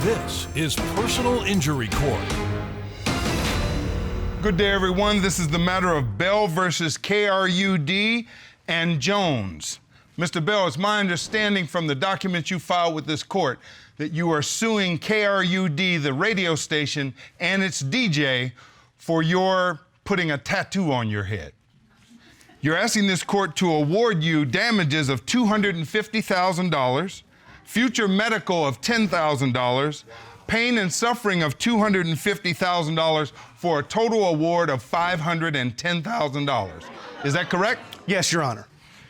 This is Personal Injury Court. Good day, everyone. This is the matter of Bell versus KRUD and Jones. Mr. Bell, it's my understanding from the documents you filed with this court that you are suing KRUD, the radio station, and its DJ for your putting a tattoo on your head. You're asking this court to award you damages of $250,000, future medical of $10,000, pain and suffering of $250,000 for a total award of $510,000. Is that correct? Yes, Your Honor.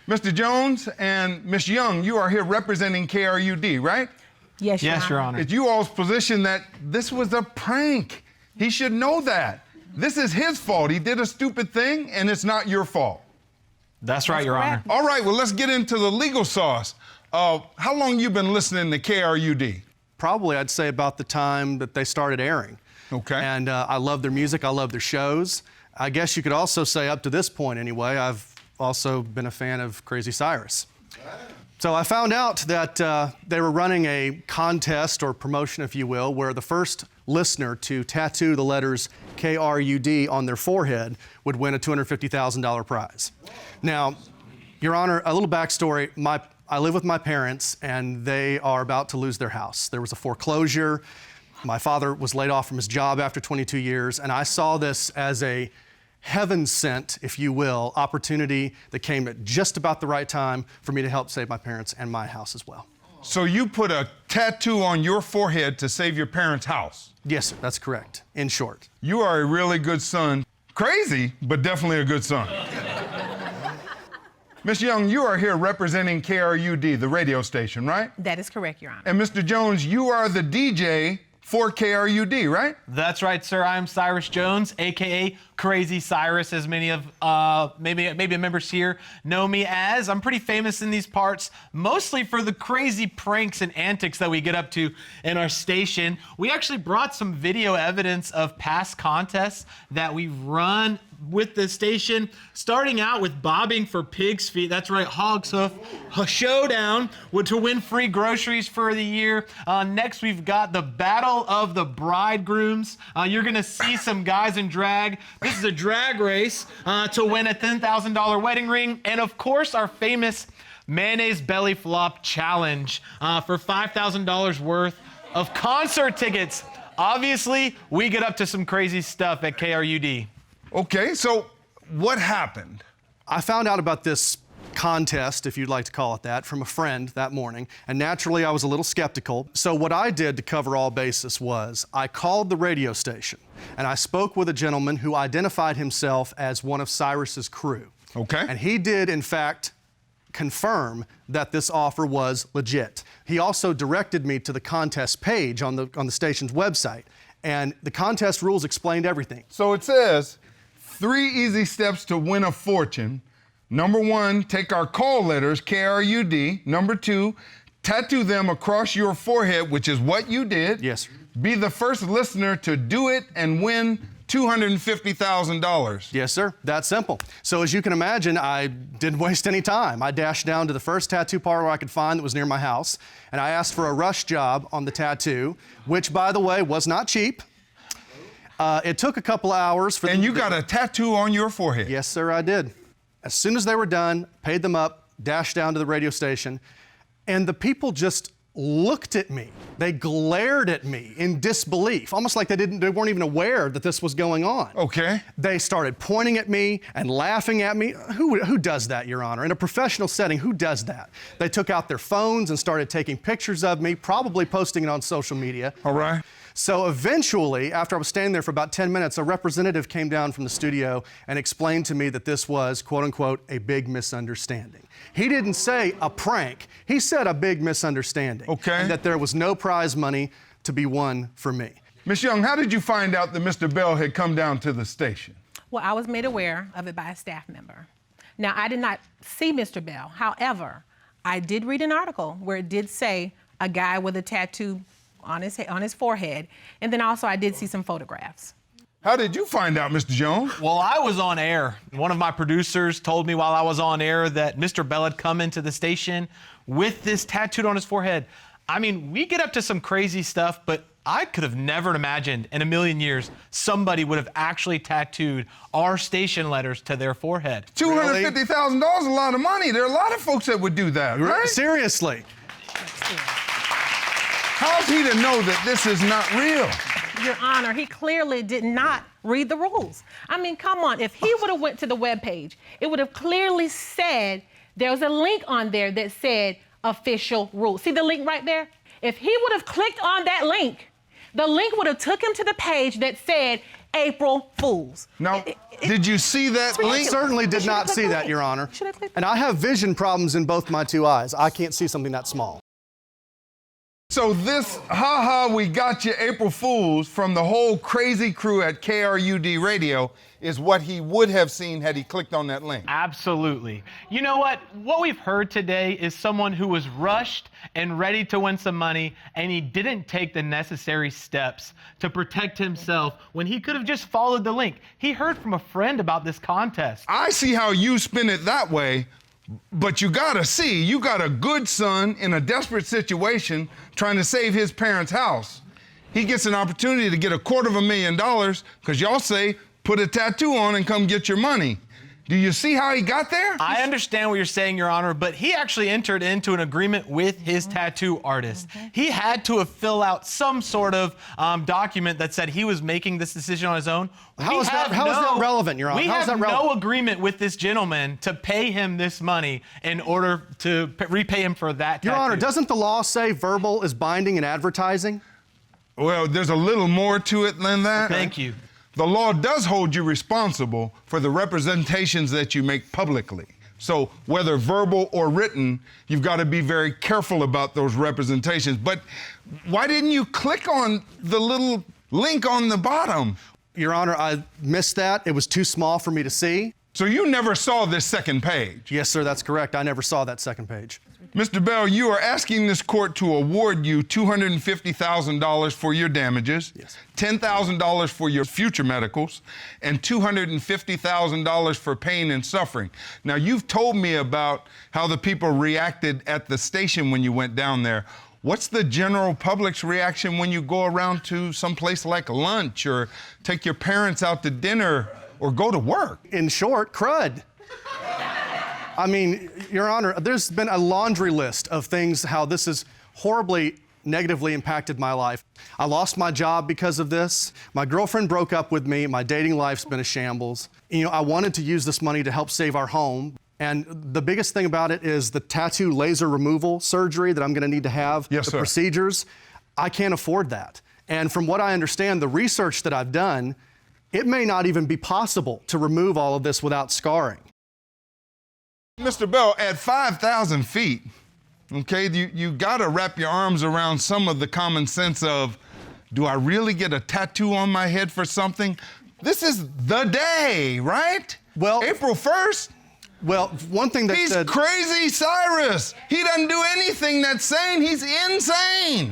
Mr. Jones and Ms. Young, you are here representing KRUD, right? Yes, Your Honor. It's you all's position that this was a prank. He should know that. This is his fault. He did a stupid thing, and it's not your fault. That's right, Your Honor. All right, well, let's get into the legal sauce. How long you been listening to KRUD? Probably, I'd say, about the time that they started airing. Okay. And I love their music. I love their shows. I guess you could also say, up to this point anyway, I've also been a fan of Crazy Cyrus. So I found out that they were running a contest or promotion, if you will, where the first listener to tattoo the letters KRUD on their forehead would win a $250,000 prize. Now, Your Honor, a little backstory. I live with my parents, and they are about to lose their house. There was a foreclosure. My father was laid off from his job after 22 years, and I saw this as a heaven-sent, if you will, opportunity that came at just about the right time for me to help save my parents and my house as well. So you put a tattoo on your forehead to save your parents' house? Yes, sir, that's correct, in short. You are a really good son. Crazy, but definitely a good son. Ms. Young, you are here representing KRUD, the radio station, right? That is correct, Your Honor. And Mr. Jones, you are the DJ for KRUD, right? That's right, sir. I'm Cyrus Jones, a.k.a. Crazy Cyrus, as many of maybe members here know me as. I'm pretty famous in these parts, mostly for the crazy pranks and antics that we get up to in our station. We actually brought some video evidence of past contests that we run with the station, starting out with bobbing for pig's feet. That's right, hog's hoof. A showdown to win free groceries for the year. Next, we've got the Battle of the Bridegrooms. You're gonna see some guys in drag. This is a drag race to win a $10,000 wedding ring. And of course, our famous mayonnaise belly flop challenge for $5,000 worth of concert tickets. Obviously, we get up to some crazy stuff at KRUD. Okay, so what happened? I found out about this contest, if you'd like to call it that, from a friend that morning, and naturally I was a little skeptical. So what I did to cover all bases was I called the radio station, and I spoke with a gentleman who identified himself as one of Cyrus's crew. Okay. And he did, in fact, confirm that this offer was legit. He also directed me to the contest page on the station's website, and the contest rules explained everything. So it says, 3 easy steps to win a fortune. Number 1, take our call letters, KRUD. Number 2, tattoo them across your forehead, which is what you did. Yes, sir. Be the first listener to do it and win $250,000. Yes, sir. That simple. So as you can imagine, I didn't waste any time. I dashed down to the first tattoo parlor I could find that was near my house, and I asked for a rush job on the tattoo, which, by the way, was not cheap. It took a couple of hours for And you got a tattoo on your forehead? Yes, sir, I did. As soon as they were done, paid them up, dashed down to the radio station, and the people just looked at me. They glared at me in disbelief, almost like they weren't even aware that this was going on. Okay. They started pointing at me and laughing at me. Who does that, Your Honor? In a professional setting, who does that? They took out their phones and started taking pictures of me, probably posting it on social media. All right. So eventually, after I was standing there for about 10 minutes, a representative came down from the studio and explained to me that this was, quote unquote, a big misunderstanding. He didn't say a prank, he said a big misunderstanding. Okay. And that there was no prize money to be won for me. Ms. Young, how did you find out that Mr. Bell had come down to the station? Well, I was made aware of it by a staff member. Now, I did not see Mr. Bell. However, I did read an article where it did say a guy with a tattoo on his forehead, and then also I did see some photographs. How did you find out, Mr. Jones? Well, I was on air. One of my producers told me while I was on air that Mr. Bell had come into the station with this tattooed on his forehead. I mean, we get up to some crazy stuff, but I could have never imagined in a million years somebody would have actually tattooed our station letters to their forehead. $250,000 is a lot of money. There are a lot of folks that would do that, right? Seriously. How's he to know that this is not real? Your Honor, he clearly did not read the rules. I mean, come on. If he would have went to the webpage, it would have clearly said there was a link on there that said official rules. See the link right there? If he would have clicked on that link, the link would have took him to the page that said April Fools. Now, did you see that I link? certainly did not see that, Your Honor. And I have vision problems in both my two eyes. I can't see something that small. So this ha-ha, we got you April Fools from the whole crazy crew at KRUD Radio is what he would have seen had he clicked on that link. Absolutely. You know what? What we've heard today is someone who was rushed and ready to win some money, and he didn't take the necessary steps to protect himself when he could have just followed the link. He heard from a friend about this contest. I see how you spin it that way, but you gotta see, you got a good son in a desperate situation trying to save his parents' house. He gets an opportunity to get $250,000 because y'all say, put a tattoo on and come get your money. Do you see how he got there? I understand what you're saying, Your Honor, but he actually entered into an agreement with his tattoo artist. He had to have filled out some sort of document that said he was making this decision on his own. How is that relevant, Your Honor? We How is have that relevant? no agreement with this gentleman to pay him this money in order to repay him for that tattoo. Your Honor, doesn't the law say verbal is binding in advertising? Well, there's a little more to it than that. Thank you. The law does hold you responsible for the representations that you make publicly. So whether verbal or written, you've got to be very careful about those representations. But why didn't you click on the little link on the bottom? Your Honor, I missed that. It was too small for me to see. So you never saw this second page? Yes, sir, that's correct. I never saw that second page. Mr. Bell, you are asking this court to award you $250,000 for your damages, yes, $10,000 for your future medicals, and $250,000 for pain and suffering. Now, you've told me about how the people reacted at the station when you went down there. What's the general public's reaction when you go around to some place like lunch or take your parents out to dinner or go to work? In short, crud. I mean, Your Honor, there's been a laundry list of things how this has horribly negatively impacted my life. I lost my job because of this. My girlfriend broke up with me. My dating life's been a shambles. You know, I wanted to use this money to help save our home. And the biggest thing about it is the tattoo laser removal surgery that I'm gonna need to have, yes, the sir. procedures. I can't afford that. And from what I understand, the research that I've done, it may not even be possible to remove all of this without scarring. Mr. Bell, at 5,000 feet, okay, you gotta wrap your arms around some of the common sense of, do I really get a tattoo on my head for something? This is the day, right? Well, April 1st? Well, one thing that He's crazy Cyrus. He doesn't do anything that's sane. He's insane.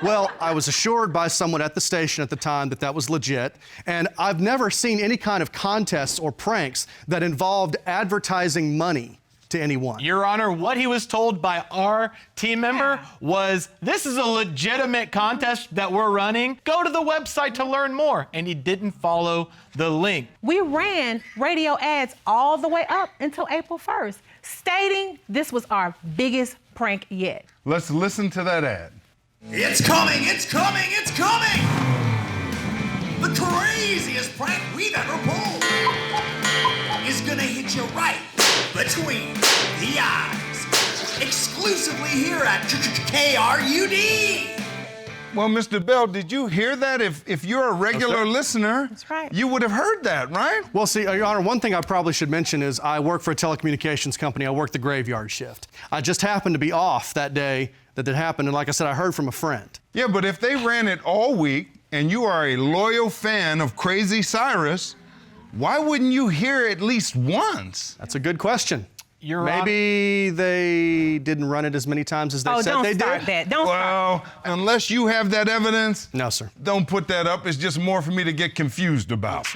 Well, I was assured by someone at the station at the time that that was legit, and I've never seen any kind of contests or pranks that involved advertising money to anyone. Your Honor, what he was told by our team member was, this is a legitimate contest that we're running. Go to the website to learn more. And he didn't follow the link. We ran radio ads all the way up until April 1st, stating this was our biggest prank yet. Let's listen to that ad. It's coming, it's coming, it's coming! The craziest prank we've ever pulled is gonna hit you right between the eyes. Exclusively here at KRUD. Well, Mr. Bell, did you hear that? If you're a regular listener, That's right. you would have heard that, right? Well, see, Your Honor, one thing I probably should mention is I work for a telecommunications company. I work the graveyard shift. I just happened to be off that day that it happened, and like I said, I heard from a friend. Yeah, but if they ran it all week and you are a loyal fan of Crazy Cyrus, why wouldn't you hear at least once? That's a good question. Maybe they didn't run it as many times as they said they did. Don't start that. Don't start. Well, unless you have that evidence, No, sir. don't put that up. It's just more for me to get confused about.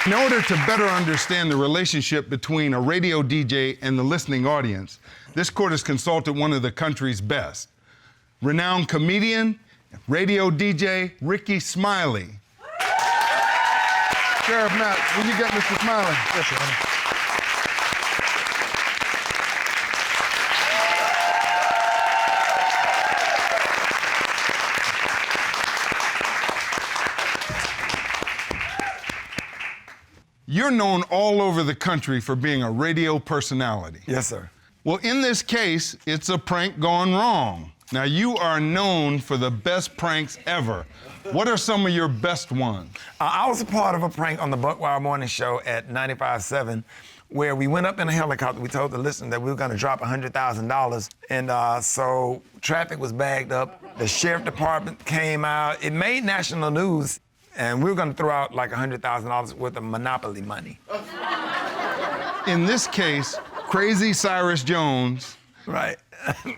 In order to better understand the relationship between a radio DJ and the listening audience, this court has consulted one of the country's best, renowned comedian, radio DJ, Ricky Smiley. Sheriff Matt, will you get Mr. Smiley? Yes, Your Honor. You're known all over the country for being a radio personality. Yes, sir. Well, in this case, it's a prank gone wrong. Now, you are known for the best pranks ever. What are some of your best ones? I was a part of a prank on the Buckwire Morning Show at 95.7 where we went up in a helicopter. We told the listener that we were going to drop $100,000. And so traffic was bagged up. The sheriff department came out. It made national news. And we were going to throw out like $100,000 worth of Monopoly money. In this case, Crazy Cyrus Jones, Right.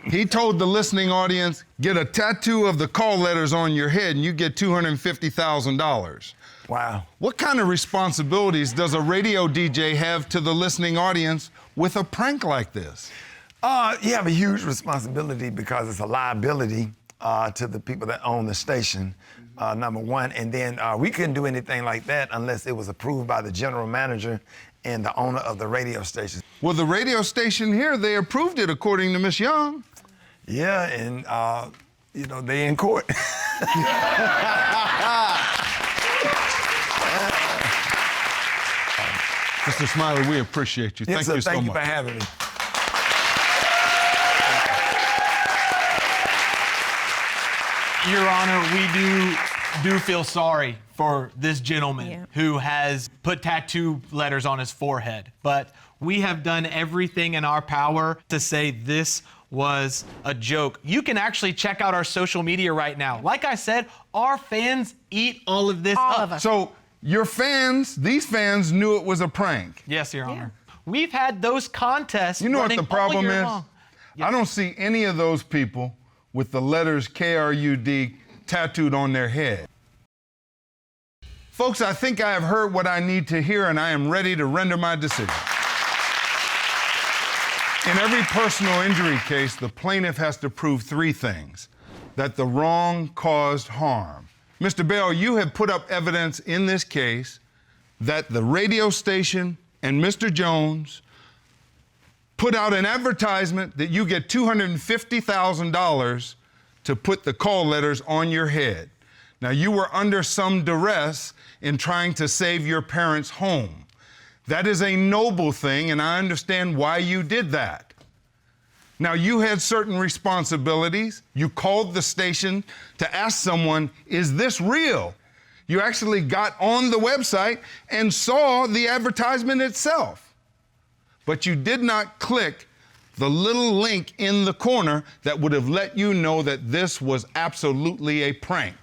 he told the listening audience, get a tattoo of the call letters on your head and you get $250,000. Wow. What kind of responsibilities does a radio DJ have to the listening audience with a prank like this? You have a huge responsibility because it's a liability to the people that own the station, number one. And then we couldn't do anything like that unless it was approved by the general manager and the owner of the radio station. Well, the radio station here, they approved it according to Miss Young. Yeah, and, you know, they in court. Mr. Smiley, we appreciate you. Yes, Thank you so much. Thank you for having me. Your Honor, we do feel sorry for this gentleman who has put tattoo letters on his forehead. But we have done everything in our power to say this was a joke. You can actually check out our social media right now. Like I said, our fans eat all of this up. Of us. So your fans, these fans knew it was a prank. Yes, Your Honor. We've had those contests. You know what running the problem all year is? long. I don't see any of those people with the letters KRUD tattooed on their head. Folks, I think I have heard what I need to hear and I am ready to render my decision. In every personal injury case, the plaintiff has to prove three things: that the wrong caused harm. Mr. Bell, you have put up evidence in this case that the radio station and Mr. Jones put out an advertisement that you get $250,000 to put the call letters on your head. Now, you were under some duress in trying to save your parents' home. That is a noble thing, and I understand why you did that. Now, you had certain responsibilities. You called the station to ask someone, is this real? You actually got on the website and saw the advertisement itself. But you did not click the little link in the corner that would have let you know that this was absolutely a prank.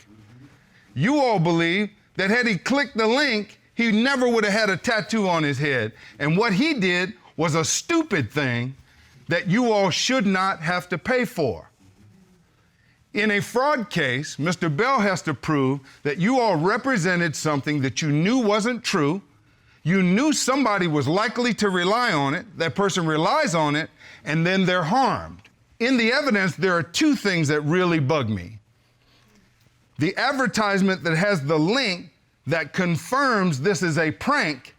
You all believe that had he clicked the link, he never would have had a tattoo on his head. And what he did was a stupid thing that you all should not have to pay for. In a fraud case, Mr. Bell has to prove that you all represented something that you knew wasn't true. You knew somebody was likely to rely on it, that person relies on it, and then they're harmed. In the evidence, there are two things that really bug me. The advertisement that has the link that confirms this is a prank,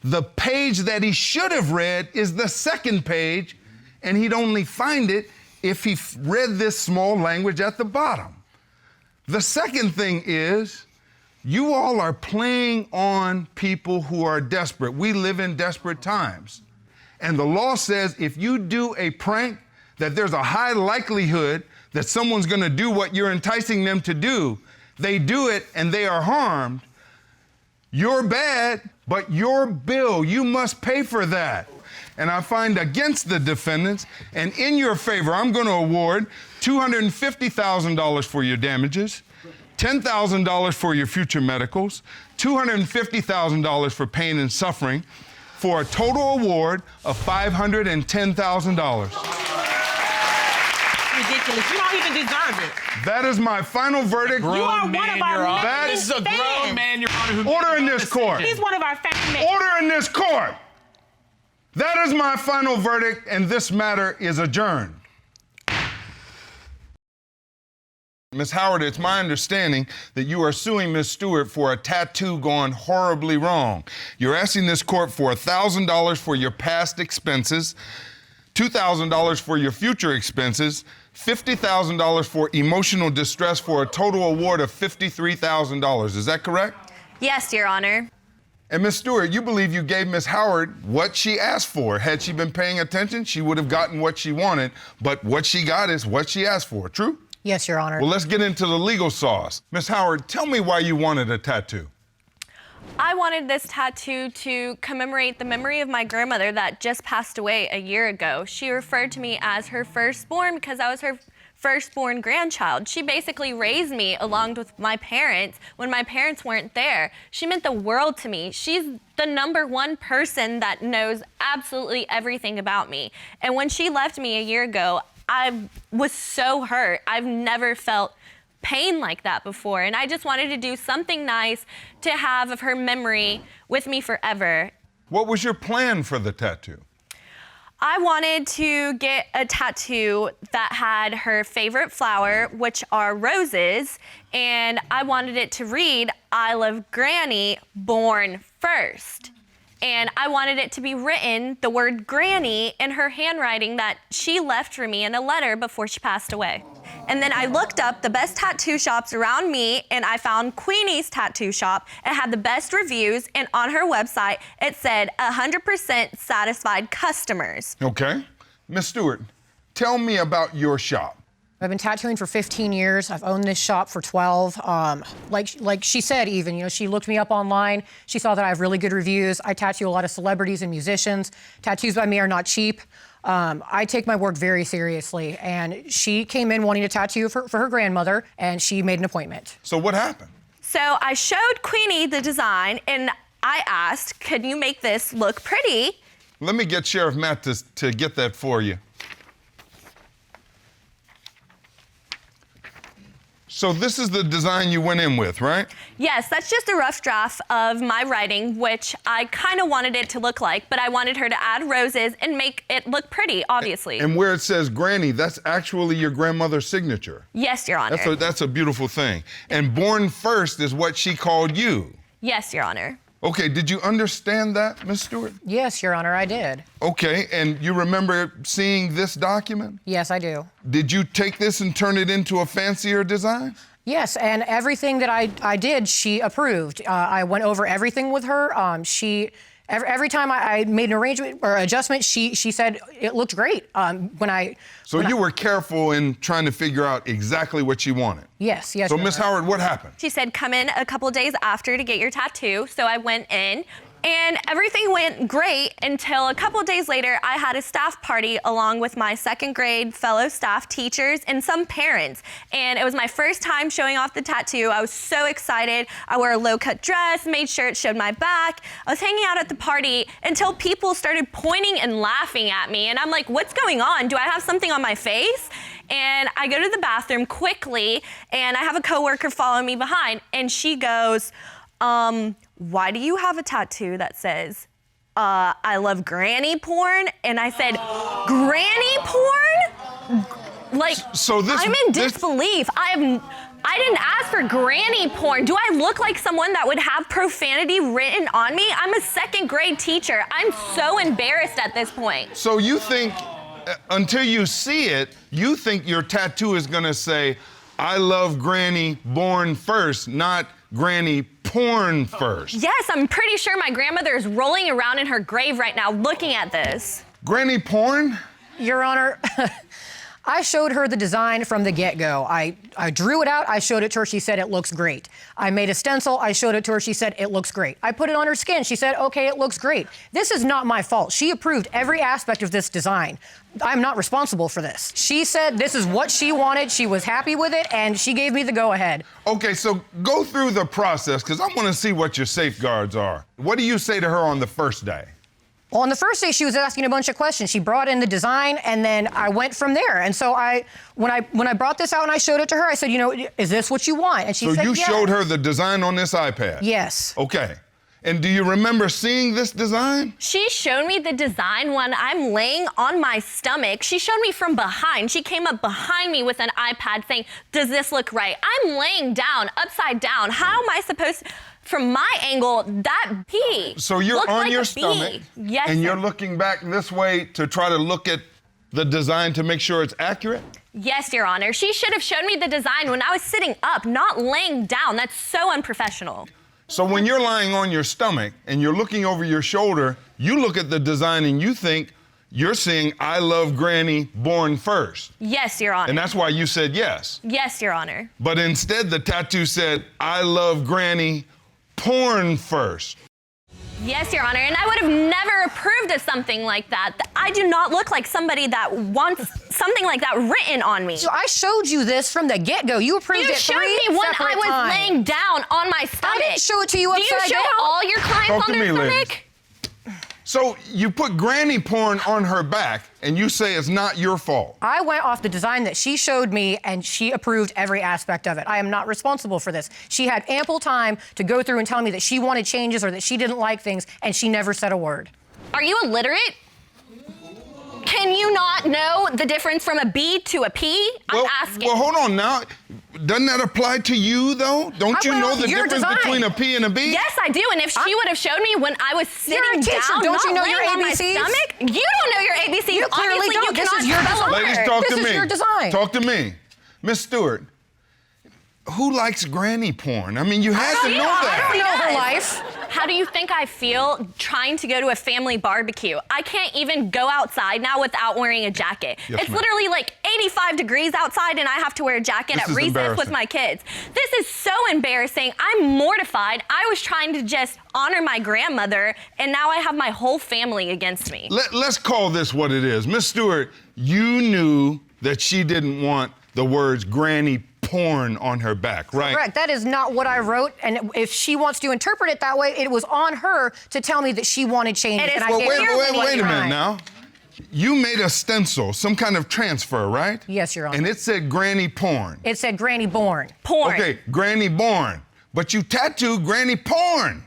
the page that he should have read is the second page, and he'd only find it if he read this small language at the bottom. The second thing is, you all are playing on people who are desperate. We live in desperate times. And the law says if you do a prank, that there's a high likelihood that someone's gonna do what you're enticing them to do. They do it and they are harmed. You're bad, but your bill, you must pay for that. And I find against the defendants, and in your favor, I'm gonna award $250,000 for your damages, $10,000 for your future medicals, $250,000 for pain and suffering, for a total award of $510,000. You ridiculous. You don't even deserve it. That is my final verdict. You are one of our main This is a grown fans. man, Your Honor, who Order made in the this court. He's one of our fan. Order in this court. That is my final verdict, and this matter is adjourned. Ms. Howard, it's my understanding that you are suing Ms. Stewart for a tattoo gone horribly wrong. You're asking this court for $1,000 for your past expenses, $2,000 for your future expenses, $50,000 for emotional distress, for a total award of $53,000. Is that correct? Yes, Your Honor. And Ms. Stewart, you believe you gave Ms. Howard what she asked for. Had she been paying attention, she would have gotten what she wanted, but what she got is what she asked for, true? Yes, Your Honor. Well, let's get into the legal sauce. Ms. Howard, tell me why you wanted a tattoo. I wanted this tattoo to commemorate the memory of my grandmother that just passed away a year ago. She referred to me as her firstborn because I was her firstborn grandchild. She basically raised me along with my parents when my parents weren't there. She meant the world to me. She's the #1 person that knows absolutely everything about me. And when she left me a year ago, I was so hurt. I've never felt pain like that before. And I just wanted to do something nice to have of her memory with me forever. What was your plan for the tattoo? I wanted to get a tattoo that had her favorite flower, which are roses, and I wanted it to read, "I love Granny, born first." And I wanted it to be written, the word Granny, in her handwriting that she left for me in a letter before she passed away. And then I looked up the best tattoo shops around me, and I found Queenie's tattoo shop. It had the best reviews, and on her website, it said 100% satisfied customers. Okay. Ms. Stewart, tell me about your shop. I've been tattooing for 15 years. I've owned this shop for 12. Like she said, even, she looked me up online. She saw that I have really good reviews. I tattoo a lot of celebrities and musicians. Tattoos by me are not cheap. I take my work very seriously. And she came in wanting to tattoo for her grandmother, and she made an appointment. So what happened? So I showed Queenie the design, and I asked, "Can you make this look pretty?" Let me get Sheriff Matt to get that for you. So this is the design you went in with, right? Yes, that's just a rough draft of my writing, which I kind of wanted it to look like, but I wanted her to add roses and make it look pretty, obviously. And where it says Granny, that's actually your grandmother's signature. Yes, Your Honor. That's a beautiful thing. And born first is what she called you. Yes, Your Honor. Okay, did you understand that, Ms. Stewart? Yes, Your Honor, I did. Okay, and you remember seeing this document? Yes, I do. Did you take this and turn it into a fancier design? Yes, and everything that I did, she approved. I went over everything with her. Every time I made an arrangement or adjustment, she said it looked great. So you were careful in trying to figure out exactly what she wanted? Yes. So Your Ms. Honor. Howard, what happened? She said, "Come in a couple days after to get your tattoo." So I went in, and everything went great until a couple days later, I had a staff party along with my second grade fellow staff teachers and some parents. And it was my first time showing off the tattoo. I was so excited. I wore a low-cut dress, made sure it showed my back. I was hanging out at the party until people started pointing and laughing at me. And I'm like, "What's going on? Do I have something on my face?" And I go to the bathroom quickly, and I have a coworker follow me behind, and she goes, "Why do you have a tattoo that says, I love granny porn?" And I said, "Granny porn?" Like, So this- I'm in disbelief. I didn't ask for granny porn. Do I look like someone that would have profanity written on me? I'm a second grade teacher. I'm so embarrassed at this point. So you think, until you see it, you think your tattoo is gonna say, "I love Granny born first," not Granny porn first. Yes, I'm pretty sure my grandmother is rolling around in her grave right now looking at this. Granny porn? Your Honor, I showed her the design from the get-go. I drew it out, I showed it to her, she said it looks great. I made a stencil, I showed it to her, she said it looks great. I put it on her skin, she said, okay, it looks great. This is not my fault. She approved every aspect of this design. I'm not responsible for this. She said this is what she wanted, she was happy with it, and she gave me the go-ahead. Okay, so go through the process, because I want to see what your safeguards are. What do you say to her on the first day? Well, on the first day, she was asking a bunch of questions. She brought in the design, and then I went from there. And so when I brought this out and I showed it to her, I said, is this what you want? And she said, So you yes. showed her the design on this iPad? Yes. Okay. And do you remember seeing this design? She showed me the design when I'm laying on my stomach. She showed me from behind. She came up behind me with an iPad saying, does this look right? I'm laying down, upside down. How am I supposed to, from my angle, that P So you're looked on like your a stomach, B. Yes, and sir. you're looking back this way to try to look at the design to make sure it's accurate? Yes, Your Honor. She should have shown me the design when I was sitting up, not laying down. That's so unprofessional. So when you're lying on your stomach and you're looking over your shoulder, you look at the design and you think you're seeing I love Granny born first. Yes, Your Honor. And that's why you said yes. Yes, Your Honor. But instead the tattoo said I love Granny porn first. Yes, Your Honor, and I would have never approved of something like that. I do not look like somebody that wants something like that written on me. So I showed you this from the get-go. You approved You it showed three me when separate I was times. laying down on my stomach. I didn't show it to you Do you upside show down. all your clients Talk on to their me, stomach? ladies. So you put granny porn on her back and you say it's not your fault. I went off the design that she showed me, and she approved every aspect of it. I am not responsible for this. She had ample time to go through and tell me that she wanted changes or that she didn't like things, and she never said a word. Are you illiterate? Can you not know the difference from a B to a P? I'm asking. Well, hold on now. Doesn't that apply to you, though? Don't you went know off the your difference design. between a P and a B? Yes, I do. And if she would have showed me when I was sitting You're a teacher. down, Don't not you know laying your on my ABCs? stomach, you don't know your ABCs. You clearly Obviously, don't. you This cannot is your spell a design. Ladies, word. talk This to is me. your design. Talk to me. Miss Stewart, who likes granny porn? I mean, you had to know that. I don't know her life. How do you think I feel trying to go to a family barbecue? I can't even go outside now without wearing a jacket. Yes, It's ma'am. literally like 85 degrees outside and I have to wear a jacket This at is recess with embarrassing. my kids. This is so embarrassing. I'm mortified. I was trying to just honor my grandmother and now I have my whole family against me. Let's call this what it is. Miss Stewart, you knew that she didn't want the words granny porn on her back, right? Correct. That is not what I wrote. And if she wants to interpret it that way, it was on her to tell me that she wanted changes. It is And I Well, gave wait her clearly what what a you minute wanted. now. You made a stencil, some kind of transfer, right? Yes, Your Honor. And it said granny porn. It said Granny born. Porn. Okay, granny born. But you tattooed granny porn.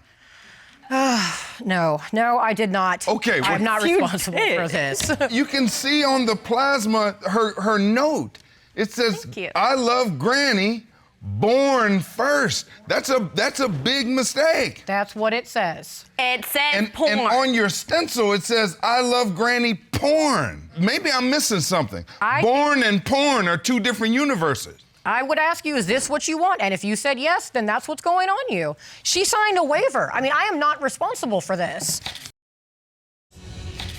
No, I did not. Okay, I'm well, not you responsible did. for this. You can see on the plasma her note. It says, Thank you. I love granny born first. That's a big mistake. That's what it says. It says And porn. on your stencil, it says, I love granny porn. Maybe I'm missing something. I- Born and porn are two different universes. I would ask you, is this what you want? And if you said yes, then that's what's going on you. She signed a waiver. I mean, I am not responsible for this.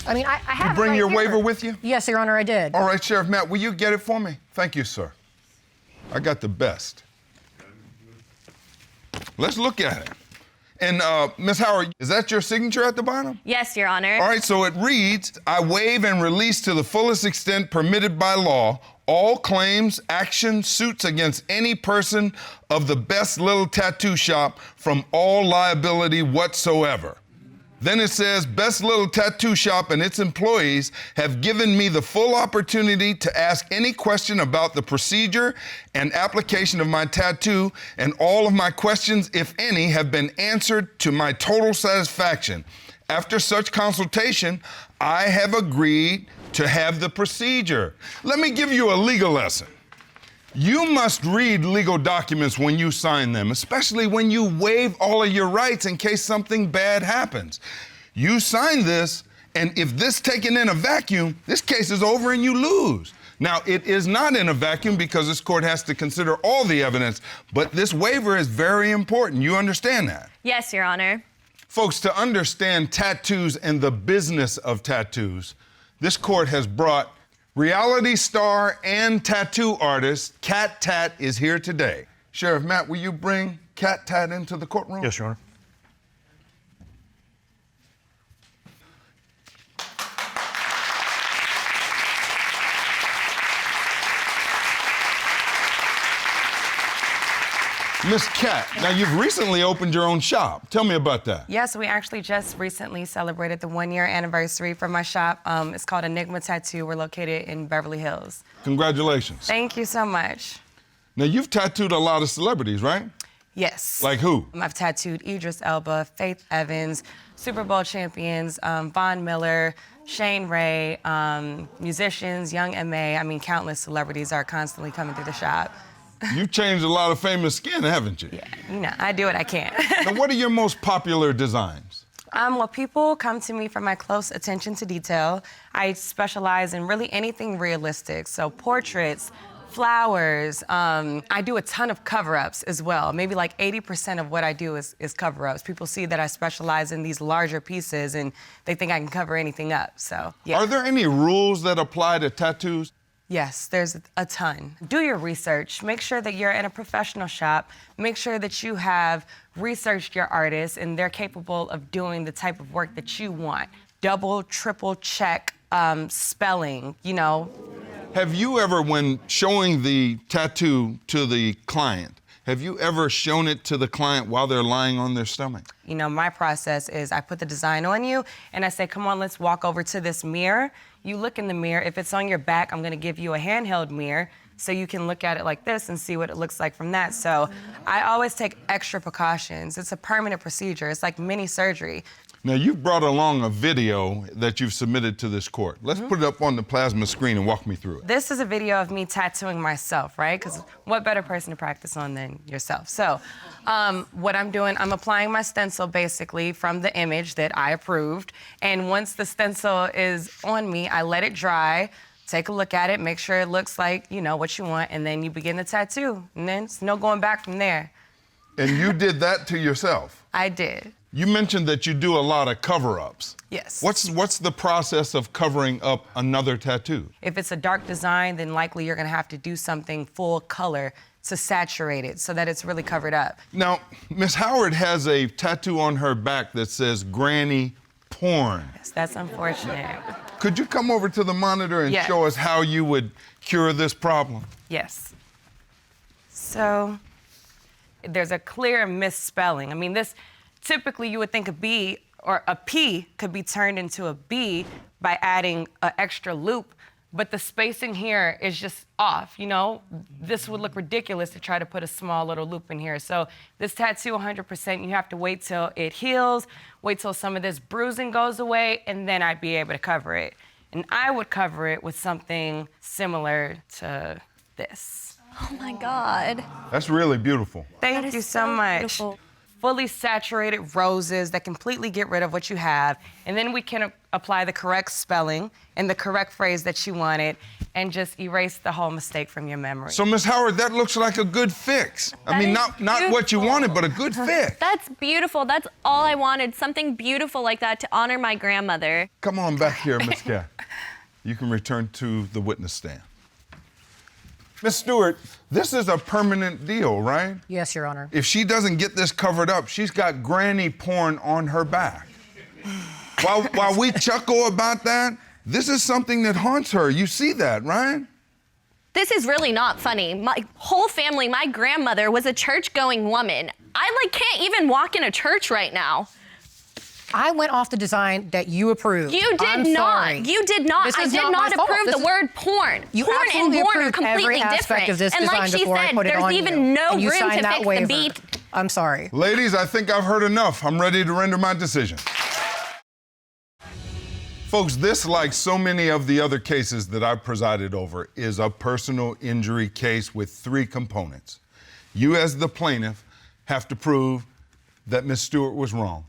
I mean, I have You it bring right your here. waiver with you? Yes, Your Honor, I did. All right, Sheriff Matt, will you get it for me? Thank you, sir. I got the best. Let's look at it. And Ms. Howard, is that your signature at the bottom? Yes, Your Honor. All right, so it reads, I waive and release to the fullest extent permitted by law all claims, actions, suits against any person of the Best Little Tattoo Shop from all liability whatsoever. Then it says, Best Little Tattoo Shop and its employees have given me the full opportunity to ask any question about the procedure and application of my tattoo, and all of my questions, if any, have been answered to my total satisfaction. After such consultation, I have agreed to have the procedure. Let me give you a legal lesson. You must read legal documents when you sign them, especially when you waive all of your rights in case something bad happens. You sign this, and if this taken in a vacuum, this case is over and you lose. Now, it is not in a vacuum because this court has to consider all the evidence, but this waiver is very important. You understand that? Yes, Your Honor. Folks, to understand tattoos and the business of tattoos, this court has brought reality star and tattoo artist Cat Tat is here today. Sheriff Matt, will you bring Cat Tat into the courtroom? Yes, Your Honor. Miss Cat, now you've recently opened your own shop. Tell me about that. Yes, we actually just recently celebrated the 1-year anniversary for my shop. It's called Enigma Tattoo. We're located in Beverly Hills. Congratulations. Thank you so much. Now, you've tattooed a lot of celebrities, right? Yes. Like who? I've tattooed Idris Elba, Faith Evans, Super Bowl champions, Von Miller, Shane Ray, musicians, Young M.A. I mean, countless celebrities are constantly coming through the shop. You've changed a lot of famous skin, haven't you? Yeah, you know, I do what I can. Now, what are your most popular designs? Well, people come to me for my close attention to detail. I specialize in really anything realistic, so portraits, flowers. I do a ton of cover-ups as well. Maybe like 80% of what I do is cover-ups. People see that I specialize in these larger pieces and they think I can cover anything up, so yeah. Are there any rules that apply to tattoos? Yes, there's a ton. Do your research. Make sure that you're in a professional shop. Make sure that you have researched your artists and they're capable of doing the type of work that you want. Double, triple check spelling, you know. Have you ever, when showing the tattoo to the client, have you ever shown it to the client while they're lying on their stomach? You know, my process is I put the design on you and I say, come on, let's walk over to this mirror. You look in the mirror. If it's on your back, I'm gonna give you a handheld mirror so you can look at it like this and see what it looks like from that. So I always take extra precautions. It's a permanent procedure. It's like mini surgery. Now, you've brought along a video that you've submitted to this court. Let's put it up on the plasma screen and walk me through it. This is a video of me tattooing myself, right? Because what better person to practice on than yourself? So what I'm doing, I'm applying my stencil basically from the image that I approved. And once the stencil is on me, I let it dry, take a look at it, make sure it looks like, you know, what you want, and then you begin the tattoo. And then it's no going back from there. And you did that to yourself? I did. You mentioned that you do a lot of cover-ups. Yes. What's the process of covering up another tattoo? If it's a dark design, then likely you're gonna have to do something full color to saturate it so that it's really covered up. Now, Miss Howard has a tattoo on her back that says granny porn. Yes, that's unfortunate. Could you come over to the monitor and Yes. show us how you would cure this problem? Yes. So there's a clear misspelling. I mean, this typically you would think a B or a P could be turned into a B by adding an extra loop, but the spacing here is just off, you know? This would look ridiculous to try to put a small little loop in here. So this tattoo, 100%, you have to wait till it heals, wait till some of this bruising goes away, and then I'd be able to cover it. And I would cover it with something similar to this. Oh my God. That's really beautiful. Thank you so much. Beautiful. Fully saturated roses that completely get rid of what you have. And then we can apply the correct spelling and the correct phrase that you wanted and just erase the whole mistake from your memory. So, Miss Howard, that looks like a good fix. I mean, not what you wanted, but a good fix. That's beautiful. That's all I wanted. Something beautiful like that to honor my grandmother. Come on back here, Miss Cat. You can return to the witness stand. Miss Stewart, this is a permanent deal, right? Yes, Your Honor. If she doesn't get this covered up, she's got granny porn on her back. While we chuckle about that, this is something that haunts her. You see that, right? This is really not funny. My whole family, my grandmother was a church-going woman. I can't even walk in a church right now. I went off the design that you approved. You did I'm not. sorry. You did not. This I is did not not my fault. approve This the is- word porn. You Porn and absolutely porn are approved completely every aspect different. of this and like design she before I said, put it there's on even you. no And you room signed to that fix the waiver. beat. I'm sorry. Ladies, I think I've heard enough. I'm ready to render my decision. Folks, this, like so many of the other cases that I've presided over, is a personal injury case with 3 components. You, as the plaintiff, have to prove that Ms. Stewart was wrong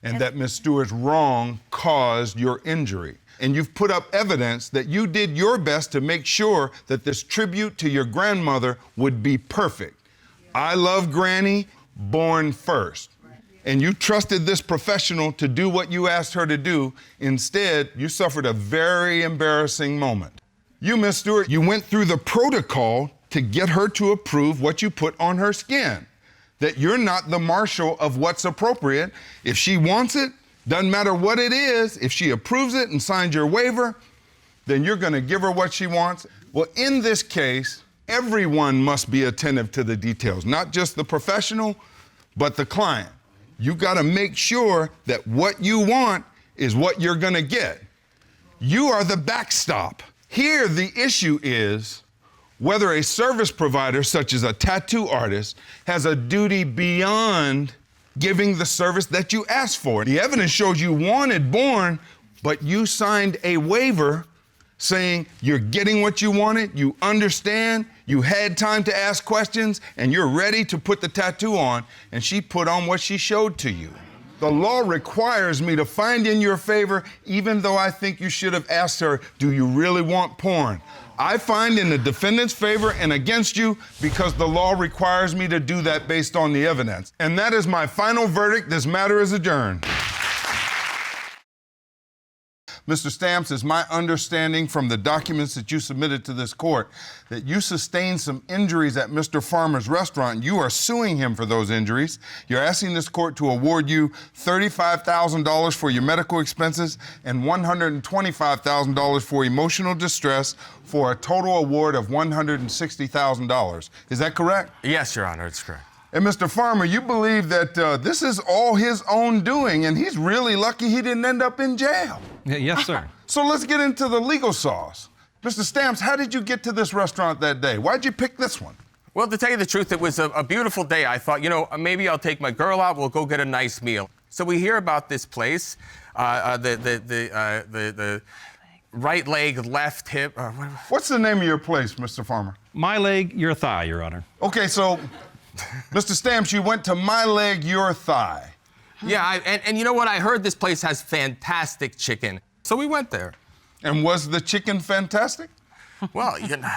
and that Ms. Stewart's wrong caused your injury. And you've put up evidence that you did your best to make sure that this tribute to your grandmother would be perfect. I love Granny, born first. And you trusted this professional to do what you asked her to do. Instead, you suffered a very embarrassing moment. You, Miss Stewart, you went through the protocol to get her to approve what you put on her skin. That you're not the marshal of what's appropriate. If she wants it, doesn't matter what it is, if she approves it and signs your waiver, then you're gonna give her what she wants. Well, in this case, Everyone must be attentive to the details, not just the professional, but the client. You gotta make sure that what you want is what you're gonna get. You are the backstop. Here, the issue is whether a service provider, such as a tattoo artist, has a duty beyond giving the service that you asked for. The evidence shows you wanted Bourne, but you signed a waiver saying you're getting what you wanted, you understand, you had time to ask questions, and you're ready to put the tattoo on, and she put on what she showed to you. The law requires me to find in your favor, even though I think you should have asked her, do you really want porn? I find in the defendant's favor and against you because the law requires me to do that based on the evidence. And that is my final verdict. This matter is adjourned. Mr. Stamps, it's my understanding from the documents that you submitted to this court that you sustained some injuries at Mr. Farmer's restaurant. You are suing him for those injuries. You're asking this court to award you $35,000 for your medical expenses and $125,000 for emotional distress for a total award of $160,000. Is that correct? Yes, Your Honor, it's correct. And Mr. Farmer, you believe that this is all his own doing, and he's really lucky he didn't end up in jail. Yes, sir. So let's get into the legal sauce. Mr. Stamps, how did you get to this restaurant that day? Why'd you pick this one? Well, to tell you the truth, it was a beautiful day. I thought, you know, maybe I'll take my girl out. We'll go get a nice meal. So we hear about this place, the right leg, left hip. What's the name of your place, Mr. Farmer? My leg, your thigh, Your Honor. Okay, so, Mr. Stamps, you went to My Leg, Your Thigh. Yeah, and you know what? I heard this place has fantastic chicken. So we went there. And was the chicken fantastic? Well, you know,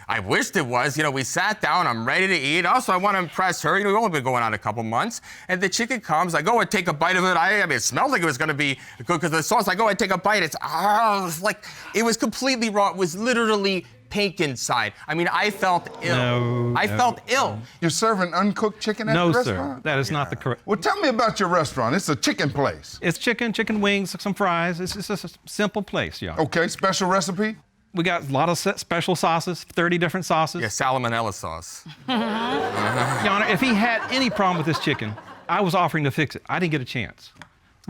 I wished it was. You know, we sat down, I'm ready to eat. Also, I want to impress her. You know, we've only been going on a couple months. And the chicken comes, I go and take a bite of it. I mean, it smelled like it was going to be good because the sauce. I go and take a bite. It was like, it was completely raw. It was literally pink inside. I mean, I felt ill. I felt ill. You're serving uncooked chicken at the restaurant? No, sir. That is not the correct. Well, tell me about your restaurant. It's a chicken place. It's chicken wings, some fries. It's just a simple place, Your Honor. Okay, special recipe? We got a lot of special sauces, 30 different sauces. Yeah, salmonella sauce. Your Honor, if he had any problem with this chicken, I was offering to fix it. I didn't get a chance.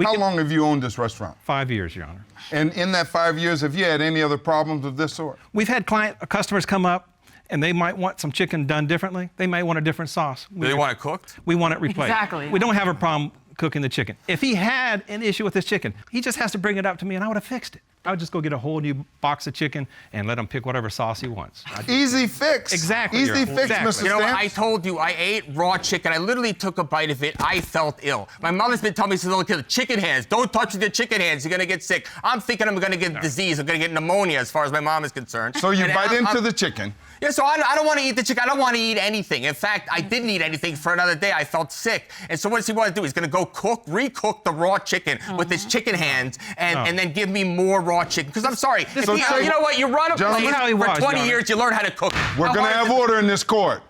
How long have you owned this restaurant? 5 years, Your Honor. And in that 5 years, have you had any other problems of this sort? We've had customers come up, and they might want some chicken done differently. They might want a different sauce. Do they want it cooked? We want it replaced. Exactly. We don't have a problem cooking the chicken. If he had an issue with his chicken, he just has to bring it up to me, and I would have fixed it. I would just go get a whole new box of chicken and let him pick whatever sauce he wants. Easy fix. Exactly. Easy fix, exactly. Mr. You know, Stamps. I told you, I ate raw chicken. I literally took a bite of it. I felt ill. My mother's been telling me, she says, look, chicken hands. Don't touch the chicken hands. You're going to get sick. I'm thinking I'm going to get disease. I'm going to get pneumonia as far as my mom is concerned. So you bite into the chicken. Yeah, so I don't want to eat the chicken. I don't want to eat anything. In fact, I didn't eat anything for another day. I felt sick. And so what does he want to do? He's going to go recook the raw chicken with his chicken hands and then give me more raw chicken. Because I'm sorry. You know what? You run a place for 20 years, you learn how to cook. We're going to have order in this court.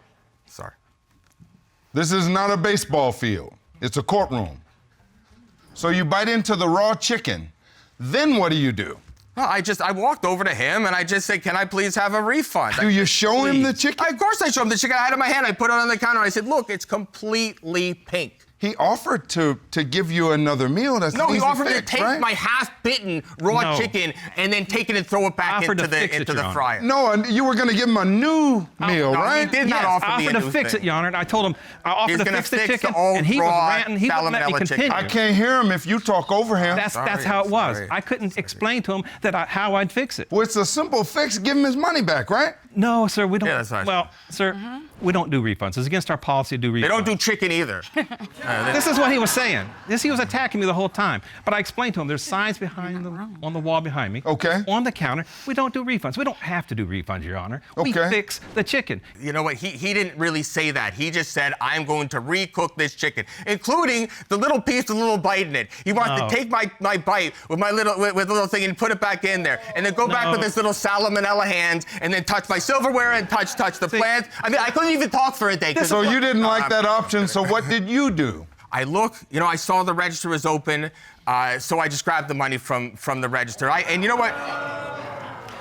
Sorry. This is not a baseball field. It's a courtroom. So you bite into the raw chicken. Then what do? Well, I walked over to him and I just said, can I please have a refund? Do you show him the chicken? Of course I showed him the chicken. I had it in my hand. I put it on the counter. I said, look, it's completely pink. He offered to give you another meal. That's No, he easy offered fix, to take right? my half-bitten raw chicken and then take it and throw it back into the fryer. No, and you were going to give him a new meal, right? He did not offer me a new I offered to fix it, Your Honor. I told him I offered to fix the chicken, and he was ranting. He wouldn't let me continue. I can't hear him if you talk over him. That's how it was. I couldn't explain to him how I'd fix it. Well, it's a simple fix. Give him his money back, right? No, sir, we don't. Yeah, that's right. Well, sir, we don't do refunds. It's against our policy to do refunds. They don't do chicken either. This is what he was saying. He was attacking me the whole time. But I explained to him, there's signs on the wall behind me. Okay. On the counter. We don't do refunds. We don't have to do refunds, Your Honor. Okay. We fix the chicken. You know what? He didn't really say that. He just said, I'm going to recook this chicken, including the little piece with a little bite in it. He wants to take my bite with my little thing and put it back in there, and then go back with this little salmonella hand, and then touch my silverware and touch the plants. I mean, I couldn't even talk for a day. So you didn't like that option, so what did you do? I I saw the register was open, so I just grabbed the money from the register. And you know what?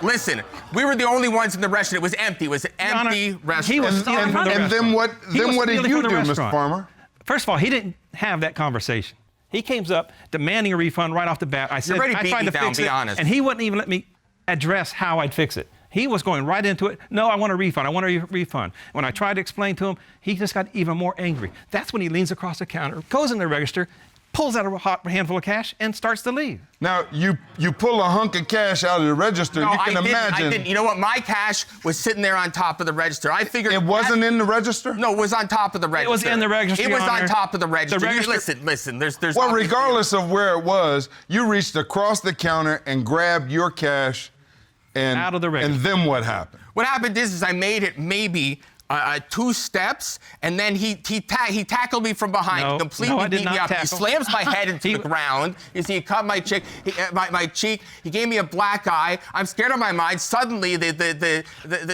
Listen, we were the only ones in the restaurant. It was empty. It was an empty restaurant. He was stealing from the And then what? He was Then what did stealing you from do, the Mr. restaurant. Farmer? First of all, he didn't have that conversation. He came up demanding a refund right off the bat. I said, You're ready to I beat tried me to down, fix be it, honest. and he wouldn't even let me address how I'd fix it. He was going right into it. No, I want a refund. I want a refund. When I tried to explain to him, he just got even more angry. That's when he leans across the counter, goes in the register, pulls out a hot handful of cash, and starts to leave. Now, you pull a hunk of cash out of the register. No, You can I imagine. didn't. You know what? My cash was sitting there on top of the register. I figured It wasn't in the register? No, it was on top of the register. was in the register, It was Your on Honor. top of the register. The register- Listen. There's. Well, obviously- regardless of where it was, you reached across the counter and grabbed your cash and Out of the register. And then what happened? What happened is I made it maybe 2 steps, and then he tackled me from behind. No, He completely no, I did beat me not up. He tackle. slams my head into the ground. You see, he cut my cheek. My cheek. He gave me a black eye. I'm scared of my mind. Suddenly,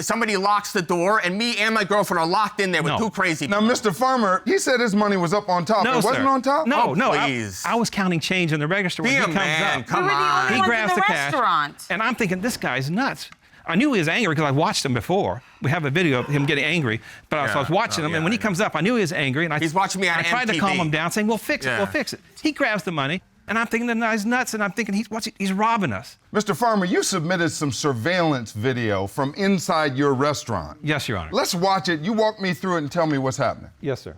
somebody locks the door, and me and my girlfriend are locked in there with No. 2 crazy. Now, Mr. Farmer, he said his money was up on top. No, It wasn't sir. on top? No, Oh, no. please. I was counting change in the register when Be he a comes man. up. Come We were the on. only He ones grabs in the the cash, restaurant. and I'm thinking, this guy's nuts. I knew he was angry because I watched him before. We have a video of him getting angry, but I was watching him, and when he comes up, I knew he was angry, and He's watching me on I tried to MTV. calm him down, saying, "We'll fix it, Yeah. we'll fix it." He grabs the money, and I'm thinking the guy's nuts, and I'm thinking he's robbing us. Mr. Farmer, you submitted some surveillance video from inside your restaurant. Yes, Your Honor. Let's watch it. You walk me through it and tell me what's happening. Yes, sir.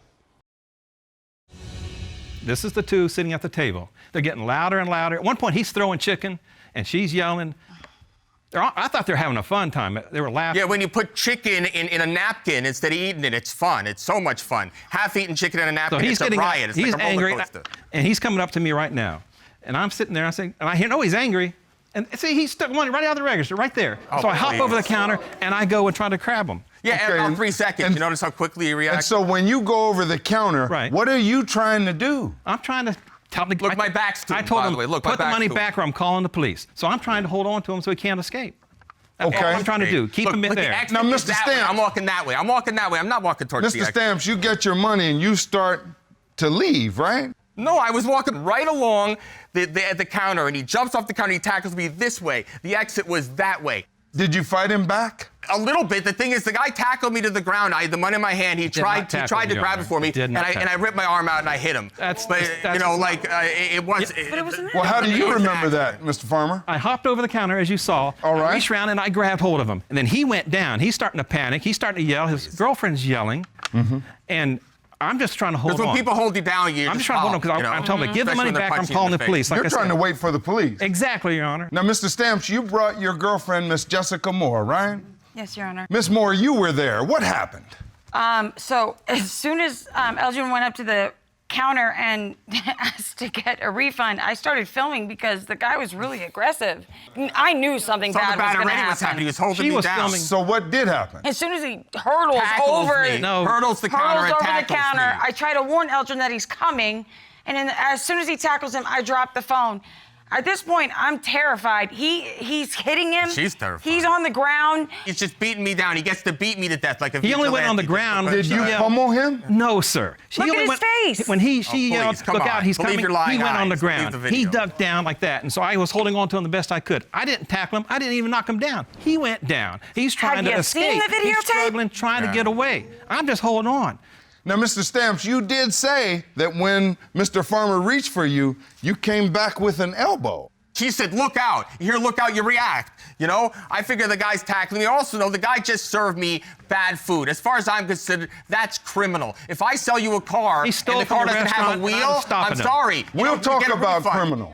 This is the two sitting at the table. They're getting louder and louder. At one point, he's throwing chicken, and she's yelling. I thought they were having a fun time. They were laughing. Yeah, when you put chicken in a napkin instead of eating it, it's fun. It's so much fun. Half-eaten chicken in a So napkin, he's it's a getting riot. It's he's like a roller angry, coaster. and he's coming up to me right now. And I'm sitting there, and I hear, no, he's angry. And see, he took money right out of the register, right there. Oh, so I hop over the please. counter, and I go and try to grab him. Yeah, Okay, about 3 seconds. You notice how quickly he reacts? And so when you go over the counter, Right. what are you trying to do? I'm trying to tell him to Look, my back's to I him, told by him, the way. Look, my put the back's money to him. back or I'm calling the police. So I'm trying to hold on to him so he can't escape. That's Okay. all I'm trying to do. Keep him in Look, the there. exit Now, is Mr. that way. Stamps. I'm walking that way. I'm not walking towards the Mr. exit. Stamps, you get your money and you start to leave, right? No, I was walking right along the counter, and he jumps off the counter. He tackles me this way. The exit was that way. Did you fight him back? A little bit. The thing is, the guy tackled me to the ground. I had the money in my hand. He did tried not to tackle you, grab it for me, He did and not I tackle ripped my arm out and I hit him. That's- but that's- you know, like it was. But it was an Well, how do you It was remember an that, Mr. Farmer? I hopped over the counter, as you saw. All right. I reached around and I grabbed hold of him. And then he went down. He's starting to panic. He's starting to yell. His girlfriend's yelling. And I'm just trying to hold Because on. when people hold you down, you I'm just trying to hold on because I'm telling him, give the Especially money when they're back or I'm punching you in calling the the police. Like You're I trying said. to wait for the police. Exactly, Your Honor. Now, Mr. Stamps, you brought your girlfriend, Miss Jessica Moore, right? Yes, Your Honor. Miss Moore, you were there. What happened? So as soon as Elgin went up to the counter and asked to get a refund, I started filming because the guy was really aggressive. I knew something bad was going to already was happening. He happen. was holding She me was down. filming- So what did happen? As soon as he hurdles Tackles over, me. No. Hurdles the counter hurdles and over the tackles counter, me. I try to warn Elgin that he's coming, and then as soon as he tackles him, I drop the phone. At this point, I'm terrified. He's hitting him. She's terrified. He's on the ground. He's just beating me down. He gets to beat me to death like a He only went on the vigilante. ground. Did you Yeah. pummel him? No, sir. She Look at only his went, face. When she please, yelled, come look out, on. he's Believe coming, your lying he went on the eyes. Believe ground. the video. He ducked down like that. And so I was holding on to him the best I could. I didn't tackle him. I didn't even knock him down. He went down. He's trying Have to you escape. seen the He's videotape? struggling, trying to get away. I'm just holding on. Now, Mr. Stamps, you did say that when Mr. Farmer reached for you, you came back with an elbow. She said, look out. You hear look out, you react. You know, I figure the guy's tackling me. Also, know the guy just served me bad food. As far as I'm concerned, that's criminal. If I sell you a car He and stole the from car the doesn't have a restaurant, and wheel, I'm stopping I'm him. sorry. You We'll don't talk get a about refund. criminal.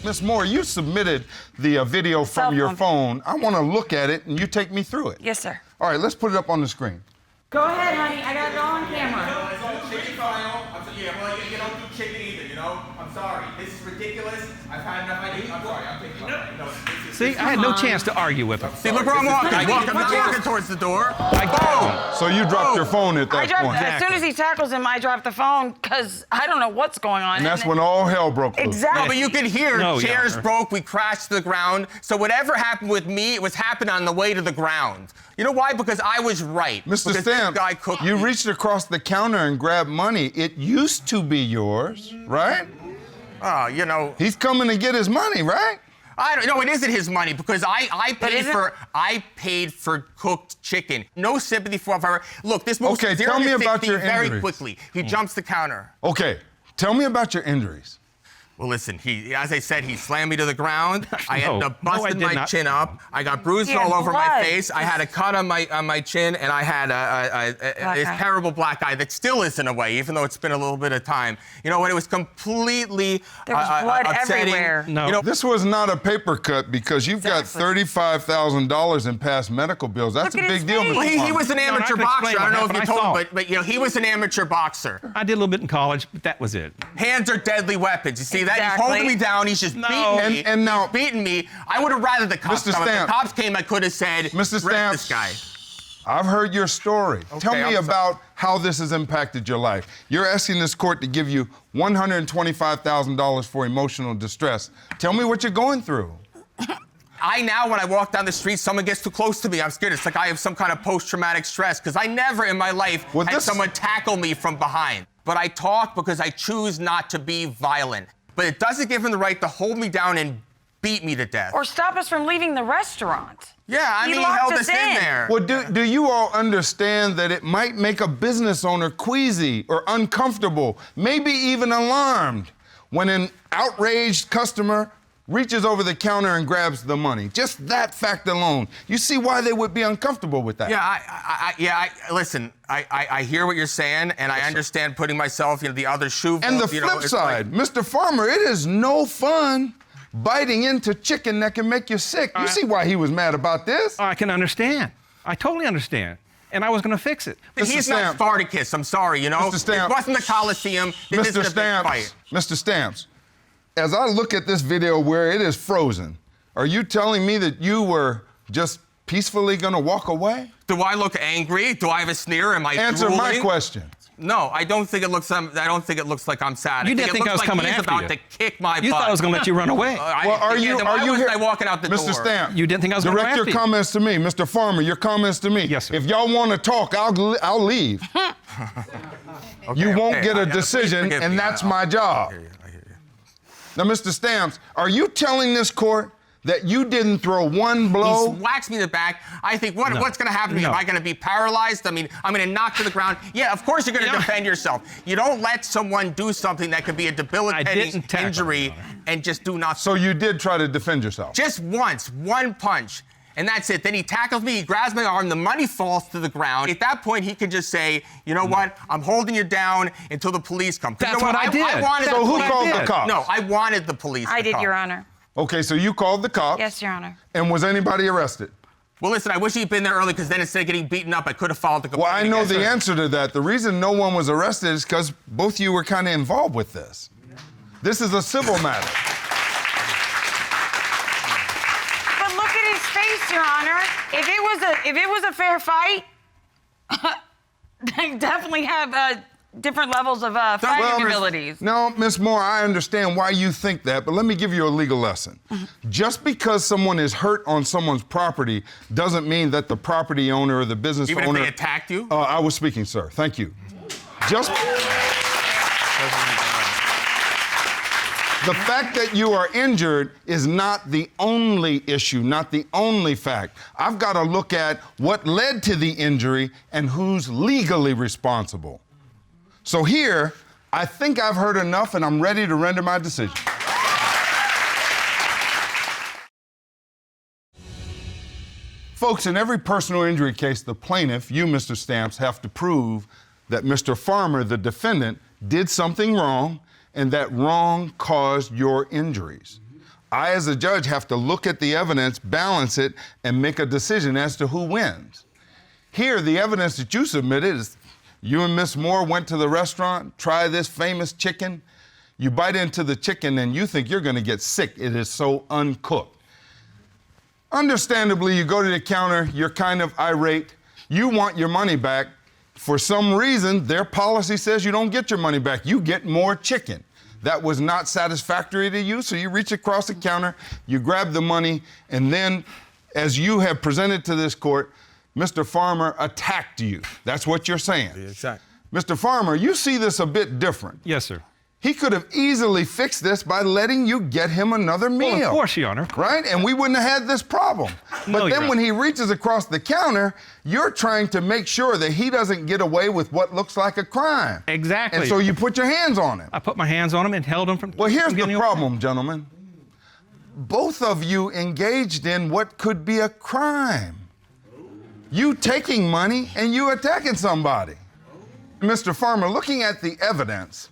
Miss Moore, you submitted the video from Cell your phone. phone. I want to look at it, and you take me through it. Yes, sir. All right, let's put it up on the screen. Go ahead, honey. I got it all on camera. It's all chicken file. Yeah, well, you don't do chicken either, you know? I'm sorry. This is ridiculous. I've had enough. I'm sorry. I'm taking no. See, I had no chance to argue with him. See, look where I'm walking. I'm not walking towards the door. So you dropped your phone at that point. As soon as he tackles him, I drop the phone because I don't know what's going on. And that's when all hell broke loose. Exactly. No, but you could hear No, Your chairs Honor. broke, we crashed to the ground. So whatever happened with me, it was happening on the way to the ground. You know why? Because I was right. Mr. Because this Stamps, guy cooked you me. reached across the counter and grabbed money. It used to be yours, right? Oh, you know. He's coming to get his money, right? I don't know. It isn't his money because I paid for cooked chicken. No sympathy for Farmer. Look, this moves Okay, from 0 tell me to about 60 your very injuries. quickly. He jumps the counter. Okay, tell me about your injuries. Well, listen, as I said, he slammed me to the ground. I ended up busting did my not. chin up. I got bruises He had all over my blood. face. I had a cut on my chin, and I had this eye. terrible black eye that still is in a way, even though it's been a little bit of time. You know what? It was completely There was blood upsetting. everywhere. No. You know, This was not a paper cut because you've got $35,000 in past medical bills. That's Look a at big his deal, face. Mr. well, he Farmer. was an No, I amateur can explain boxer. I what don't know if happened. you I told saw. him, but you know, he was an amateur boxer. I did a little bit in college, but that was it. Hands are deadly weapons. You see that? He's Exactly. holding me down. He's just No. beating me. And now- He's beating me. I would have rather the cops Mr. come. If the Stamps. cops came, I could have said, Mr. "Arrest Stamps. this guy." I've heard your story. Tell Okay, me I'm sorry. about how this has impacted your life. You're asking this court to give you $125,000 for emotional distress. Tell me what you're going through. When I walk down the street, someone gets too close to me, I'm scared. It's like I have some kind of post-traumatic stress because I never in my life had someone tackle me from behind. But I talk because I choose not to be violent. But it doesn't give him the right to hold me down and beat me to death. Or stop us from leaving the restaurant. Yeah, I mean, he locked held us us in there. Well, do you all understand that it might make a business owner queasy or uncomfortable, maybe even alarmed, when an outraged customer reaches over the counter and grabs the money? Just that fact alone. You see why they would be uncomfortable with that? Listen, I hear what you're saying, and I understand putting myself in the other shoe. And the flip side, Mr. Farmer, it is no fun biting into chicken that can make you sick. You see why he was mad about this? I can understand. I totally understand. And I was going to fix it. He's not Spartacus. I'm sorry, you know. Mr. Stamps. It wasn't the Coliseum. This isn't a big fight. Mr. Stamps, as I look at this video where it is frozen, are you telling me that you were just peacefully going to walk away? Do I look angry? Do I have a sneer? Am I Answer drooling? my question. No, I don't think it looks. I don't think it looks like I'm sad. You didn't think I was coming he's after about you. to kick my You butt. thought I was going to let you run away. Well, are you wasn't here? I walking out the door? Mr. Stamp, You didn't think I was going to direct go your after you. comments to me. Mr. Farmer, your comments to me. Yes, sir. If y'all want to talk, I'll leave. You won't get a decision, forgive me. and that's my job. I hear you. Now, Mr. Stamps, are you telling this court that you didn't throw one blow? He's whacked me in the back. I think, what's going to happen to me? No. Am I going to be paralyzed? I mean, I'm going to knock to the ground. Yeah, of course you're going to defend yourself. You don't let someone do something that could be a debilitating didn't tackle injury him, Your Honor. and just do nothing. So you did try to defend yourself? Just once, one punch. And that's it. Then he tackles me, he grabs my arm, the money falls to the ground. At that point, he can just say, you know what? I'm holding you down until the police come. That's you know what I did. I wanted That's So who what I called the did. cops? No, I wanted the police I to did, come. Your Honor. Okay, so you called the cops. Yes, Your Honor. And was anybody arrested? Well, listen, I wish he'd been there early because then instead of getting beaten up, I could have followed the complaint. Well, I know against the her. answer to that. The reason no one was arrested is because both of you were kind of involved with this. This is a civil matter. But look at his face, Your Honor. If it was a fair fight, they definitely have different levels of fighting abilities. No, Miss Moore, I understand why you think that, but let me give you a legal lesson. Just because someone is hurt on someone's property doesn't mean that the property owner or the business Even owner... if they attacked you? I was speaking, sir. Thank you. Just... The fact that you are injured is not the only issue, not the only fact. I've got to look at what led to the injury and who's legally responsible. So here, I think I've heard enough and I'm ready to render my decision. Folks, in every personal injury case, the plaintiff, you, Mr. Stamps, have to prove that Mr. Farmer, the defendant, did something wrong and that wrong caused your injuries. I, as a judge, have to look at the evidence, balance it, and make a decision as to who wins. Here, the evidence that you submitted is you and Miss Moore went to the restaurant, try this famous chicken. You bite into the chicken and you think you're gonna get sick. It is so uncooked. Understandably, you go to the counter, you're kind of irate. You want your money back. For some reason, their policy says you don't get your money back. You get more chicken. That was not satisfactory to you, so you reach across the counter, you grab the money, and then, as you have presented to this court, Mr. Farmer attacked you. That's what you're saying. Exactly. Mr. Farmer, you see this a bit different. Yes, sir. He could have easily fixed this by letting you get him another meal. Well, of course, Your Honor. Right? And we wouldn't have had this problem. No, But Your then when Honor. he reaches across the counter, you're trying to make sure that he doesn't get away with what looks like a crime. Exactly. And so you put your hands on him. I put my hands on him and held him from. Well, here's from the getting away. problem, gentlemen. Both of you engaged in what could be a crime. You taking money and you attacking somebody. Mr. Farmer, looking at the evidence,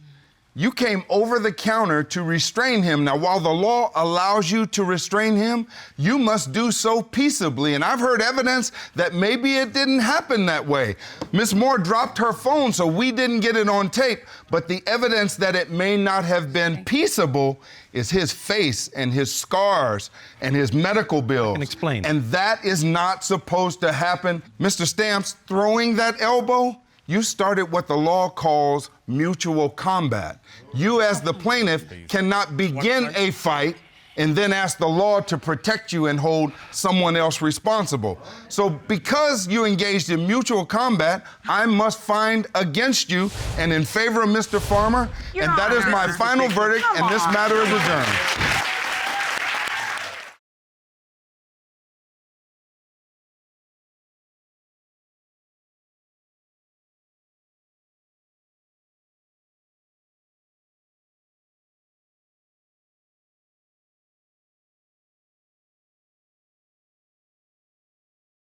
you came over the counter to restrain him. Now, while the law allows you to restrain him, you must do so peaceably. And I've heard evidence that maybe it didn't happen that way. Miss Moore dropped her phone, so we didn't get it on tape. But the evidence that it may not have been peaceable is his face and his scars and his medical bills. I can explain. And that is not supposed to happen. Mr. Stamps, throwing that elbow, you started what the law calls mutual combat. You, as the plaintiff, cannot begin a fight and then ask the law to protect you and hold someone else responsible. So because you engaged in mutual combat, I must find against you and in favor of Mr. Farmer, and that is my final verdict, and this matter is adjourned.